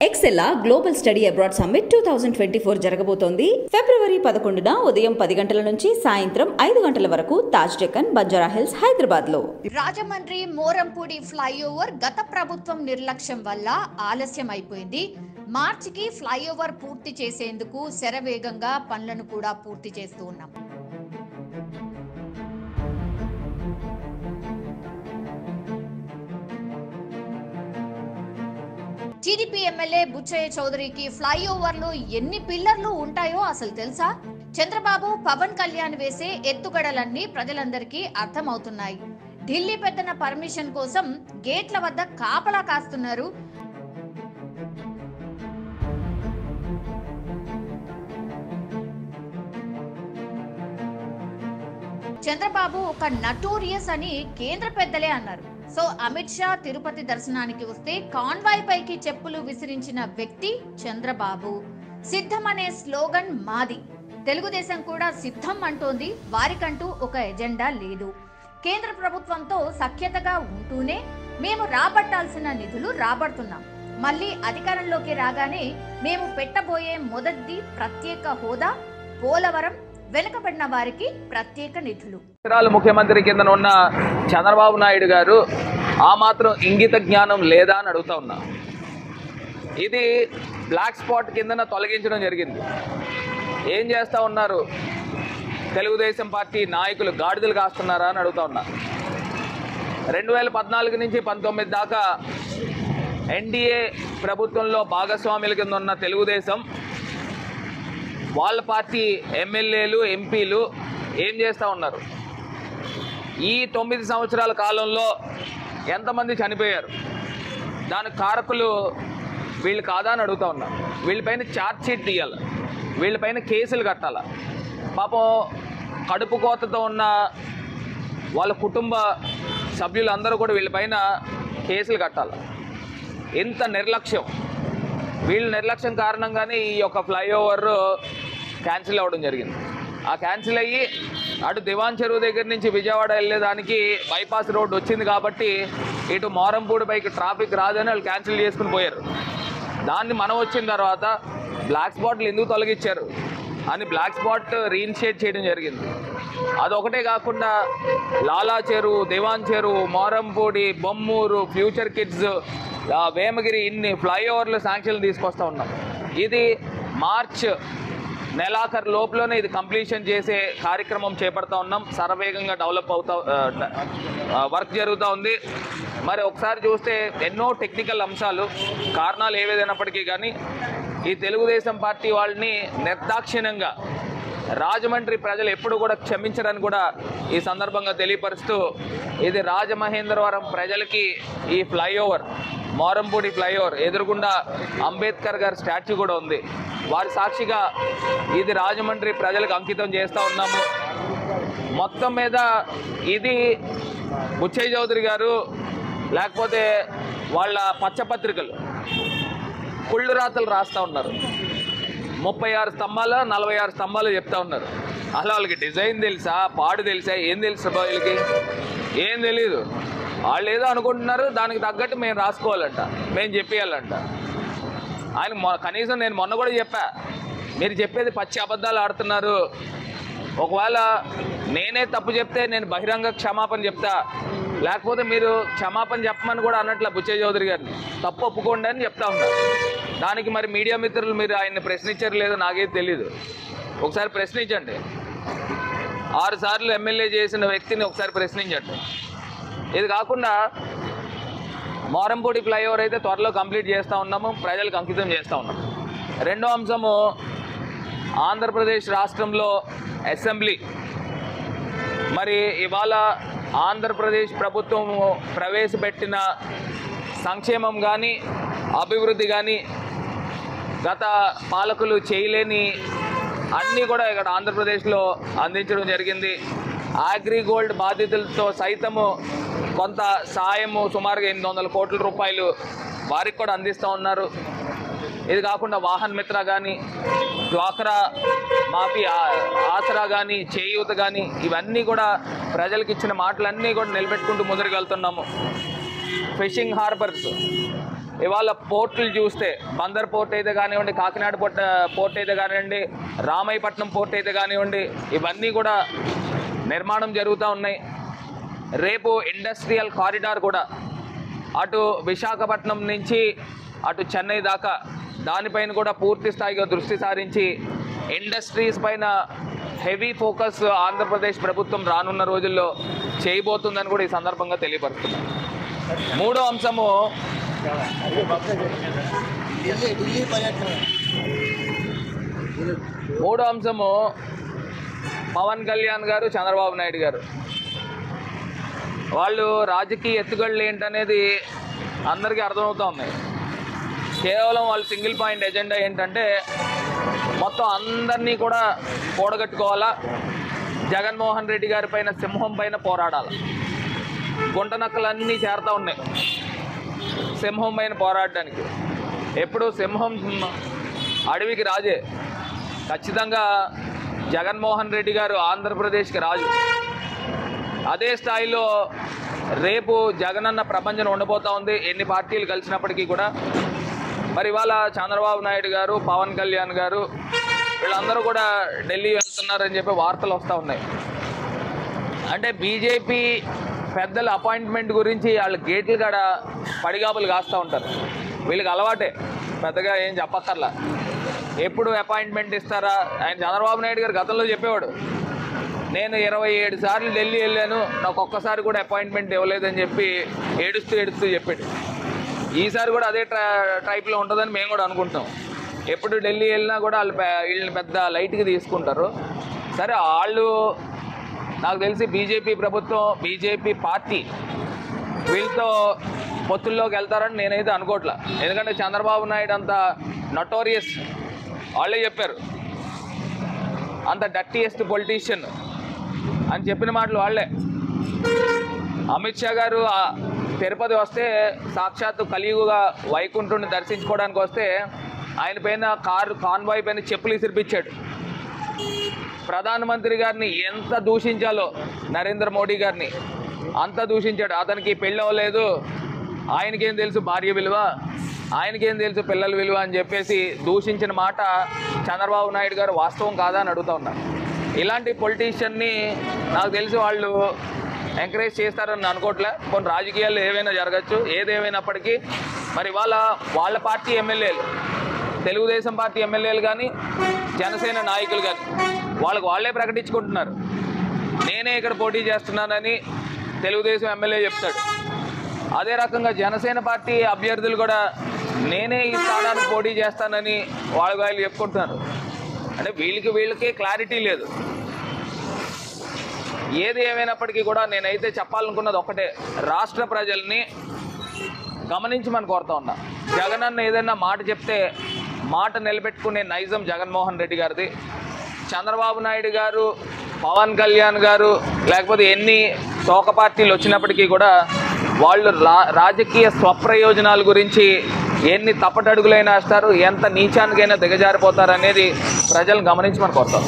ఎక్సెల్లా global study abroad summit 2024 జరగబోతోంది. ఫిబ్రవరి 11న ఉదయం 10 గంటల నుంచి సాయంత్రం 5 గంటల వరకు తాజ్ డెక్కన్, బంజారా హిల్స్, హైదరాబాద్ లో. రాజమండ్రి మోరంపూడి ఫ్లైఓవర్ గత ప్రభుత్వం నిర్లక్ష్యం వల్ల ఆలస్యం అయిపోయింది. మార్చికి ఫ్లైఓవర్ పూర్తి చేసేందుకు శరవేగంగా పనులను కూడా పూర్తి చేస్తూ ఉన్నాం. టీడీపీ ఎమ్మెల్యే బుచ్చయ్య చౌదరికి ఫ్లైఓవర్లో ఎన్ని పిల్లర్లు ఉంటాయో అసలు తెలుసా? చంద్రబాబు, పవన్ కళ్యాణ్ వేసే ఎత్తుగడలన్నీ ప్రజలందరికీ అర్థమవుతున్నాయి. ఢిల్లీ పెద్దన పర్మిషన్ కోసం గేట్ల వద్ద కాపలా కాస్తున్నారు. చంద్రబాబు ఒక నటోరియస్ అని కేంద్ర పెద్దలే అన్నారు. సో అమిత్ షా తిరుపతి దర్శనానికి వస్తే కాన్వాయ్ పైకి చెప్పులు విసిరించిన వ్యక్తి చంద్రబాబు. సిద్ధం అనే స్లోగన్ మాది. తెలుగుదేశం కూడా సిద్ధం అంటోంది. వారికంటూ ఒక ఎజెండా లేదు. కేంద్ర ప్రభుత్వంతో సఖ్యతగా ఉంటూనే మేము రాబట్టాల్సిన నిధులు రాబడుతున్నాం. మళ్ళీ అధికారంలోకి రాగానే మేము పెట్టబోయే మొదటి ప్రత్యేక హోదా, పోలవరం, వెనుకబడిన వారికి ప్రత్యేక నిధులు. ముఖ్యమంత్రి కింద ఉన్న చంద్రబాబు నాయుడు గారు ఆ మాత్రం ఇంగిత జ్ఞానం లేదా అని అడుగుతా ఉన్నా. ఇది బ్లాక్ స్పాట్ కిందన తొలగించడం జరిగింది. ఏం చేస్తూ ఉన్నారు తెలుగుదేశం పార్టీ నాయకులు? గాడిదలు కాస్తున్నారా అని అడుగుతా ఉన్నా. 2014 నుంచి 19 దాకా ఎన్డీఏ ప్రభుత్వంలో భాగస్వాముల కింద ఉన్న తెలుగుదేశం వాళ్ళ పార్టీ ఎమ్మెల్యేలు, ఎంపీలు ఏం చేస్తూ ఉన్నారు? ఈ 9 సంవత్సరాల కాలంలో ఎంతమంది చనిపోయారు? దానికి కారకులు వీళ్ళు కాదా అని అడుగుతూ ఉన్నారు. వీళ్ళపైన ఛార్జ్ షీట్ తీయాలి, వీళ్ళపైన కేసులు కట్టాలి. పాపం కడుపు కోతతో ఉన్న వాళ్ళ కుటుంబ సభ్యులందరూ కూడా వీళ్ళపైన కేసులు కట్టాలి. ఇంత నిర్లక్ష్యం, వీళ్ళ నిర్లక్ష్యం కారణంగానే ఈ యొక్క ఫ్లైఓవర్ క్యాన్సిల్ అవ్వడం జరిగింది. ఆ క్యాన్సిల్ అయ్యి అటు దివాన్ చెరువు దగ్గర నుంచి విజయవాడ వెళ్ళేదానికి బైపాస్ రోడ్డు వచ్చింది కాబట్టి ఇటు మోరంపూడి పైకి ట్రాఫిక్ రాదని వాళ్ళు క్యాన్సిల్ చేసుకుని పోయారు. దాన్ని మనం వచ్చిన తర్వాత బ్లాక్ స్పాట్లు ఎందుకు తొలగించారు అని బ్లాక్ స్పాట్ రీఇనిషియేట్ చేయడం జరిగింది. అదొకటే కాకుండా లాలా చెరువు, దివాన్ చెరువు, మోరంపూడి, బొమ్మూరు, ఫ్యూచర్ కిడ్స్, వేమగిరి, ఇన్ని ఫ్లైఓవర్లు శాంక్షన్లు తీసుకొస్తూ ఉన్నాం. ఇది మార్చ్ నెలాఖరు లోపలనే ఇది కంప్లీషన్ చేసే కార్యక్రమం చేపడతా ఉన్నాం. శరవేగంగా డెవలప్ వర్క్ జరుగుతూ ఉంది. మరి ఒకసారి చూస్తే ఎన్నో టెక్నికల్ అంశాలు, కారణాలు ఏవేదైనప్పటికీ కానీ ఈ తెలుగుదేశం పార్టీ వాళ్ళని నిర్దాక్షిణ్యంగా రాజమండ్రి ప్రజలు ఎప్పుడు కూడా క్షమించరని కూడా ఈ సందర్భంగా తెలియపరుస్తూ, ఇది రాజమహేంద్రవరం ప్రజలకి ఈ ఫ్లైఓవర్, మోరంపూడి ఫ్లైఓవర్ ఎదురుగుండా అంబేద్కర్ గారి స్టాచ్యూ కూడా ఉంది. వారి సాక్షిగా ఇది రాజమండ్రి ప్రజలకు అంకితం చేస్తూ ఉన్నాము. మొత్తం మీద ఇది బుచ్చయ్య చౌదరి గారు లేకపోతే వాళ్ళ పచ్చపత్రికలు కుళ్ళు రాతలు రాస్తూ ఉన్నారు. 36 స్తంభాలు, 46 స్తంభాలు చెప్తా ఉన్నారు. అసలు వాళ్ళకి డిజైన్ తెలుసా, పాడు తెలుసా, ఏం తెలుసు వీళ్ళకి? ఏం తెలీదు. వాళ్ళు ఏదో అనుకుంటున్నారు, దానికి తగ్గట్టు మేము రాసుకోవాలంట, మేము చెప్పేయాలంట. ఆయన కనీసం నేను మొన్న కూడా చెప్పా, మీరు చెప్పేది పచ్చి అబద్ధాలు ఆడుతున్నారు. ఒకవేళ నేనే తప్పు చెప్తే నేను బహిరంగ క్షమాపణ చెప్తా, లేకపోతే మీరు క్షమాపణ చెప్పమని కూడా అన్నట్ల బుచ్చయ్య చౌదరి గారిని తప్పు ఒప్పుకోండి అని చెప్తా ఉన్నారు. దానికి మరి మీడియా మిత్రులు మీరు ఆయన్ని ప్రశ్నించారు లేదో నాకేం తెలీదు. ఒకసారి ప్రశ్నించండి. 6 సార్లు ఎమ్మెల్యే చేసిన వ్యక్తిని ఒకసారి ప్రశ్నించండి. ఇది కాకుండా మోరంపూడి ఫ్లైఓవర్ అయితే త్వరలో కంప్లీట్ చేస్తూ ఉన్నాము, ప్రజలకు అంకితం చేస్తూ ఉన్నాము. రెండో అంశము, ఆంధ్రప్రదేశ్ రాష్ట్రంలో అసెంబ్లీ, మరి ఇవాళ ఆంధ్రప్రదేశ్ ప్రభుత్వం ప్రవేశపెట్టిన సంక్షేమం కానీ అభివృద్ధి కానీ గత పాలకులు చేయలేని అన్నీ కూడా ఇక్కడ ఆంధ్రప్రదేశ్లో అందించడం జరిగింది. అగ్రిగోల్డ్ బాధితులతో సైతము కొంత సాయము సుమారుగా 800 కోట్ల రూపాయలు వారికి కూడా అందిస్తూ ఉన్నారు. ఇది కాకుండా వాహన్ మిత్ర కానీ, డ్వాక్రా మాఫీ ఆసరా కానీ, చేయూత కానీ, ఇవన్నీ కూడా ప్రజలకు ఇచ్చిన మాటలన్నీ కూడా నిలబెట్టుకుంటూ ముందుకు వెళ్తున్నాము. ఫిషింగ్ హార్బర్స్, ఇవాళ పోర్టులు చూస్తే బందర్ పోర్ట్ అయితే కానివ్వండి, కాకినాడ పోర్ట్ అయితే కానివ్వండి, రామాయపట్నం పోర్ట్ అయితే కానివ్వండి, ఇవన్నీ కూడా నిర్మాణం జరుగుతూ ఉన్నాయి. రేపు ఇండస్ట్రియల్ కారిడార్ కూడా అటు విశాఖపట్నం నుంచి అటు చెన్నై దాకా దానిపైన కూడా పూర్తి స్థాయిగా దృష్టి సారించి ఇండస్ట్రీస్ పైన హెవీ ఫోకస్ ఆంధ్రప్రదేశ్ ప్రభుత్వం రానున్న రోజుల్లో చేయబోతుందని కూడా ఈ సందర్భంగా తెలియపరుస్తున్నాను. మూడో అంశము పవన్ కళ్యాణ్ గారు, చంద్రబాబు నాయుడు గారు వాళ్ళు రాజకీయ ఎత్తుగడలు ఏంటనేది అందరికీ అర్థమవుతూ ఉన్నాయి. కేవలం వాళ్ళు సింగిల్ పాయింట్ ఎజెండా ఏంటంటే మొత్తం అందరినీ కూడా కూడగట్టుకోవాలా, జగన్మోహన్ రెడ్డి గారి పైన సింహం పైన పోరాడాలి. గుంటనక్కలన్నీ చేరుతూ ఉన్నాయి సింహం పైన పోరాడడానికి. ఎప్పుడు సింహం అడవికి రాజే, ఖచ్చితంగా జగన్మోహన్ రెడ్డి గారు ఆంధ్రప్రదేశ్కి రాజు. అదే స్థాయిలో రేపు జగనన్న ప్రపంచం ఉండబోతూ ఉంది ఎన్ని పార్టీలు కలిసినప్పటికీ కూడా. మరి ఇవాళ చంద్రబాబు నాయుడు గారు, పవన్ కళ్యాణ్ గారు వీళ్ళందరూ కూడా ఢిల్లీ వెళ్తున్నారని చెప్పి వార్తలు వస్తూ ఉన్నాయి. అంటే బీజేపీ పెద్దల అపాయింట్మెంట్ గురించి వాళ్ళు గేట్లు కాడ పడిగాపులు కాస్తూ ఉంటారు. వీళ్ళకి అలవాటే, పెద్దగా ఏం చెప్పక్కర్లా. ఎప్పుడు అపాయింట్మెంట్ ఇస్తారా? ఆయన చంద్రబాబు నాయుడు గారు గతంలో చెప్పేవాడు, నేను 27 సార్లు ఢిల్లీ వెళ్ళాను, నాకు ఒక్కసారి కూడా అపాయింట్మెంట్ ఇవ్వలేదని చెప్పి ఏడుస్తూ చెప్పాడు. ఈసారి కూడా అదే టైప్లో ఉంటుందని మేము కూడా అనుకుంటాం. ఎప్పుడు ఢిల్లీ వెళ్ళినా కూడా వీళ్ళని పెద్ద లైట్గా తీసుకుంటారు. సరే, వాళ్ళు నాకు తెలిసి బీజేపీ ప్రభుత్వం, బీజేపీ పార్టీ వీళ్ళతో పొత్తుల్లోకి వెళ్తారని నేనైతే అనుకోవట్లా. ఎందుకంటే చంద్రబాబు నాయుడు అంత నటోరియస్, వాళ్ళే చెప్పారు, అంత డర్టీయెస్ట్ పొలిటీషియన్ అని చెప్పిన మాటలు వాళ్ళే. అమిత్ షా గారు తిరుపతి వస్తే సాక్షాత్తు కలియుగగా వైకుంఠుని దర్శించుకోవడానికి వస్తే ఆయన పైన కాన్వాయ్ పైన చెప్పులు ఇసిరిపించాడు. ప్రధానమంత్రి గారిని ఎంత దూషించాలో నరేంద్ర మోడీ గారిని అంత దూషించాడు. అతనికి పెళ్ళి అవ్వలేదు, ఆయనకేం తెలుసు భార్య విలువ, ఆయనకేం తెలుసు పిల్లల విలువ అని చెప్పేసి దూషించిన మాట చంద్రబాబు నాయుడు గారు వాస్తవం కాదా అని అడుగుతూ ఉన్నారు. ఇలాంటి పొలిటీషియన్ని నాకు తెలిసి వాళ్ళు ఎంకరేజ్ చేస్తారని అనుకోవట్లే. కొన్ని రాజకీయాల్లో ఏవైనా జరగచ్చు. ఏదేమైనప్పటికీ మరి వాళ్ళ పార్టీ ఎమ్మెల్యేలు, తెలుగుదేశం పార్టీ ఎమ్మెల్యేలు కానీ జనసేన నాయకులు కానీ వాళ్ళే ప్రకటించుకుంటున్నారు, నేనే ఇక్కడ పోటీ చేస్తున్నానని తెలుగుదేశం ఎమ్మెల్యే చెప్తాడు. అదే రకంగా జనసేన పార్టీ అభ్యర్థులు కూడా నేనే ఈ స్థానానికి పోటీ చేస్తానని వాళ్ళు చెప్పుకుంటున్నారు. అంటే వీళ్ళకే క్లారిటీ లేదు. ఏది ఏమైనప్పటికీ కూడా నేనైతే చెప్పాలనుకున్నది ఒకటే, రాష్ట్ర ప్రజల్ని గమనించమని కోరుతా ఉన్నా. జగనన్న ఏదైనా మాట చెప్తే మాట నిలబెట్టుకునే నైజం జగన్మోహన్ రెడ్డి గారిది. చంద్రబాబు నాయుడు గారు, పవన్ కళ్యాణ్ గారు, లేకపోతే ఎన్ని తోక పార్టీలు వచ్చినప్పటికీ కూడా వాళ్ళు రాజకీయ స్వప్రయోజనాల గురించి ఎన్ని తప్పటడుగులైనా వేస్తారు, ఎంత నీచానికైనా దిగజారిపోతారు అనేది ప్రజలను గమనించమని కోరుతాం.